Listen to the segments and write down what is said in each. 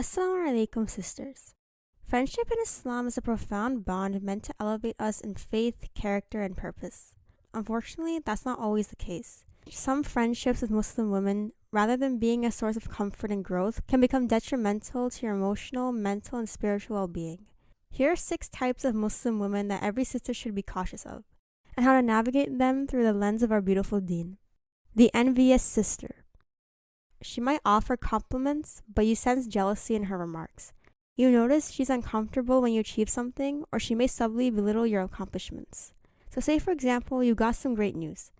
Assalamu alaikum, sisters. Friendship in Islam is a profound bond meant to elevate us in faith, character, and purpose. Unfortunately, that's not always the case. Some friendships with Muslim women, rather than being a source of comfort and growth, can become detrimental to your emotional, mental, and spiritual well-being. Here are 6 types of Muslim women that every sister should be cautious of, and how to navigate them through the lens of our beautiful deen. The envious sister. She might offer compliments, but you sense jealousy in her remarks. You notice she's uncomfortable when you achieve something, or she may subtly belittle your accomplishments. So say, for example, you got some great news.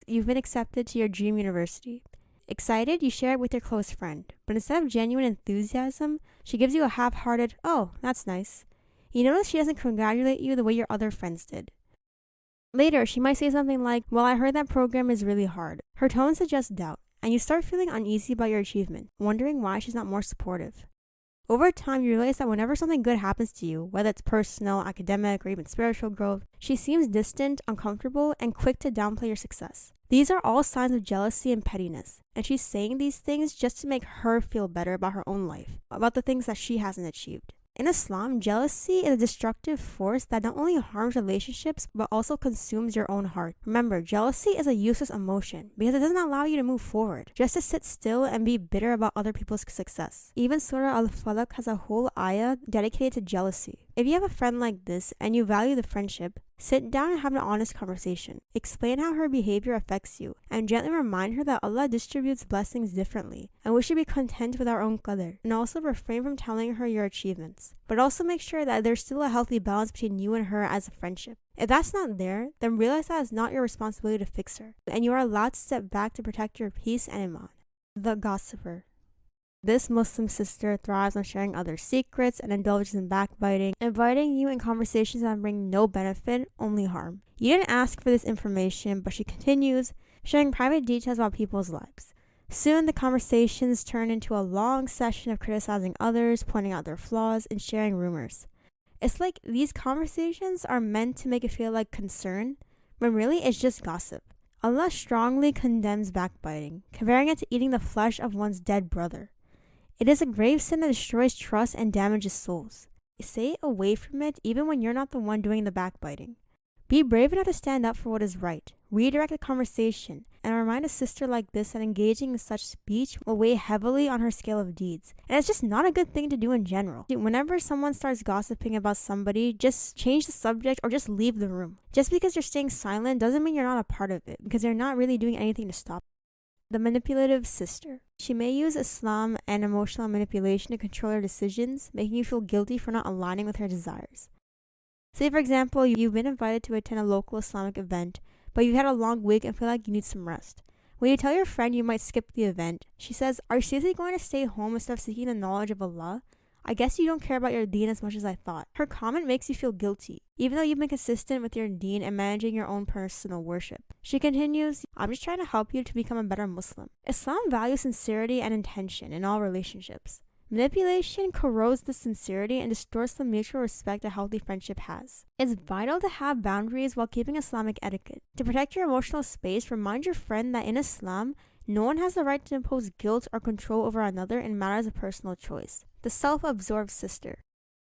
You've been accepted to your dream university. Excited, you share it with your close friend, but instead of genuine enthusiasm, she gives you a half-hearted, "Oh, that's nice." You notice she doesn't congratulate you the way your other friends did. Later, she might say something like, "Well, I heard that program is really hard." Her tone suggests doubt, and you start feeling uneasy about your achievement, wondering why she's not more supportive. Over time, you realize that whenever something good happens to you, whether it's personal, academic, or even spiritual growth, she seems distant, uncomfortable, and quick to downplay your success. These are all signs of jealousy and pettiness, and she's saying these things just to make her feel better about her own life, about the things that she hasn't achieved. In Islam, jealousy is a destructive force that not only harms relationships, but also consumes your own heart. Remember, jealousy is a useless emotion because it doesn't allow you to move forward, just to sit still and be bitter about other people's success. Even Surah Al-Falaq has a whole ayah dedicated to jealousy. If you have a friend like this and you value the friendship, sit down and have an honest conversation. Explain how her behavior affects you, and gently remind her that Allah distributes blessings differently, and we should be content with our own qadr, and also refrain from telling her your achievements. But also make sure that there's still a healthy balance between you and her as a friendship. If that's not there, then realize that it's not your responsibility to fix her, and you are allowed to step back to protect your peace and iman. The gossiper. This Muslim sister thrives on sharing others' secrets and indulges in backbiting, inviting you in conversations that bring no benefit, only harm. You didn't ask for this information, but she continues, sharing private details about people's lives. Soon, the conversations turn into a long session of criticizing others, pointing out their flaws, and sharing rumors. It's like these conversations are meant to make it feel like concern, when really it's just gossip. Allah strongly condemns backbiting, comparing it to eating the flesh of one's dead brother. It is a grave sin that destroys trust and damages souls. Stay away from it even when you're not the one doing the backbiting. Be brave enough to stand up for what is right. Redirect the conversation, and remind a sister like this that engaging in such speech will weigh heavily on her scale of deeds. And it's just not a good thing to do in general. Whenever someone starts gossiping about somebody, just change the subject or just leave the room. Just because you're staying silent doesn't mean you're not a part of it, because you're not really doing anything to stop it. The manipulative sister. She may use Islam and emotional manipulation to control her decisions, making you feel guilty for not aligning with her desires. Say, for example, you've been invited to attend a local Islamic event, but you've had a long week and feel like you need some rest. When you tell your friend you might skip the event, she says, "Are you seriously going to stay home instead of seeking the knowledge of Allah? I guess you don't care about your deen as much as I thought." Her comment makes you feel guilty, even though you've been consistent with your deen and managing your own personal worship. She continues, "I'm just trying to help you to become a better Muslim." Islam values sincerity and intention in all relationships. Manipulation corrodes the sincerity and distorts the mutual respect a healthy friendship has. It's vital to have boundaries while keeping Islamic etiquette. To protect your emotional space, remind your friend that in Islam, no one has the right to impose guilt or control over another in matters of personal choice. The self-absorbed sister.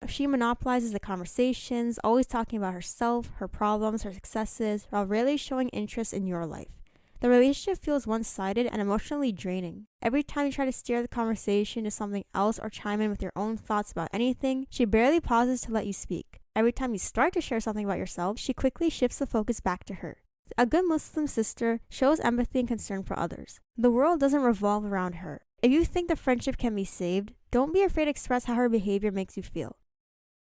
She monopolizes the conversations, always talking about herself, her problems, her successes, while rarely showing interest in your life. The relationship feels one-sided and emotionally draining. Every time you try to steer the conversation to something else or chime in with your own thoughts about anything, she barely pauses to let you speak. Every time you start to share something about yourself, she quickly shifts the focus back to her. A good Muslim sister shows empathy and concern for others. The world doesn't revolve around her. If you think the friendship can be saved, don't be afraid to express how her behavior makes you feel.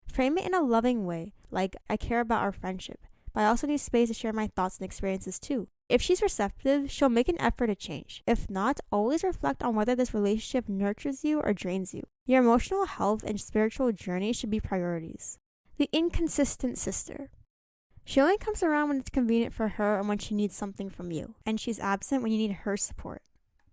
Frame it in a loving way, like, "I care about our friendship, but I also need space to share my thoughts and experiences too." If she's receptive, she'll make an effort to change. If not, always reflect on whether this relationship nurtures you or drains you. Your emotional health and spiritual journey should be priorities. The inconsistent sister. She only comes around when it's convenient for her and when she needs something from you, and she's absent when you need her support.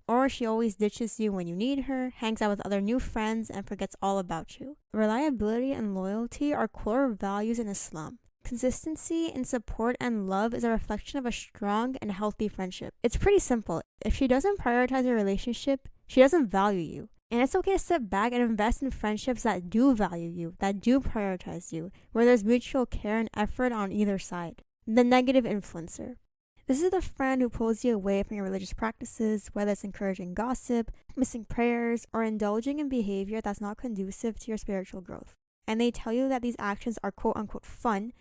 Or she always ditches you when you need her, hangs out with other new friends, and forgets all about you. Reliability and loyalty are core values in Islam. Consistency in support and love is a reflection of a strong and healthy friendship. It's pretty simple. If she doesn't prioritize your relationship, she doesn't value you. And it's okay to sit back and invest in friendships that do value you, that do prioritize you, where there's mutual care and effort on either side. The negative influencer. This is the friend who pulls you away from your religious practices, whether it's encouraging gossip, missing prayers, or indulging in behavior that's not conducive to your spiritual growth. And they tell you that these actions are quote unquote fun,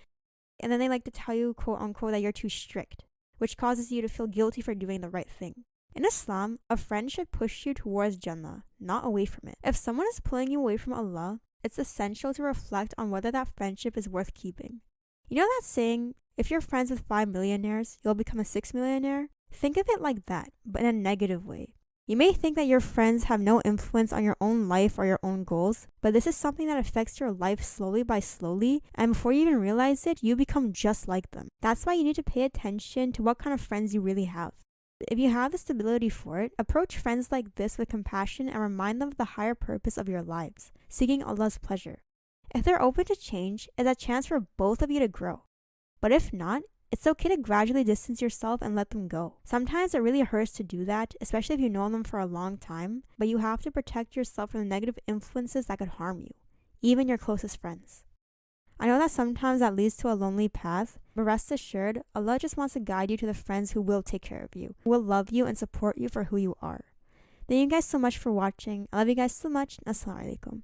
and then they like to tell you quote unquote that you're too strict, which causes you to feel guilty for doing the right thing. In Islam, a friend should push you towards Jannah, not away from it. If someone is pulling you away from Allah, it's essential to reflect on whether that friendship is worth keeping. You know that saying, if you're friends with 5 millionaires, you'll become a 6 millionaire? Think of it like that, but in a negative way. You may think that your friends have no influence on your own life or your own goals, but this is something that affects your life slowly by slowly, and before you even realize it, you become just like them. That's why you need to pay attention to what kind of friends you really have. If you have the stability for it, approach friends like this with compassion and remind them of the higher purpose of your lives, seeking Allah's pleasure. If they're open to change, it's a chance for both of you to grow. But if not, it's okay to gradually distance yourself and let them go. Sometimes it really hurts to do that, especially if you've known them for a long time, but you have to protect yourself from the negative influences that could harm you, even your closest friends. I know that sometimes that leads to a lonely path, but rest assured, Allah just wants to guide you to the friends who will take care of you, who will love you and support you for who you are. Thank you guys so much for watching. I love you guys so much. Assalamu alaikum.